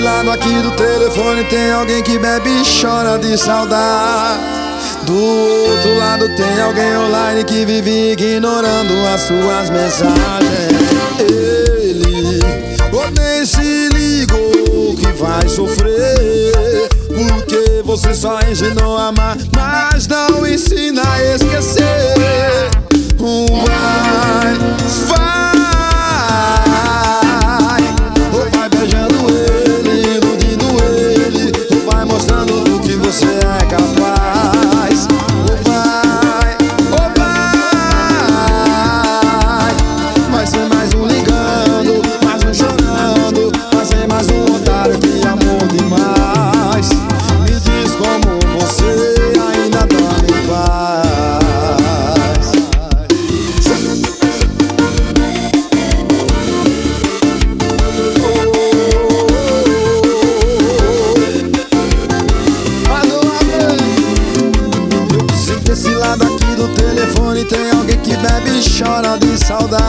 lado aqui do telefone tem alguém que bebe e chora de saudade. Do outro lado tem alguém online que vive ignorando as suas mensagens. Ele ou nem se ligou que vai sofrer, porque você só ensinou a amar, mas não ensina a esquecer. Vai beijando ele, iludindo ele, ou vai mostrando do que você é capaz. Vai ser mais um ligando, mais um chorando, vai ser mais um otário que amou demais. Me diz como você ainda dorme em paz. Desse lado aqui do telefone tem alguém que bebe e chora de saudade.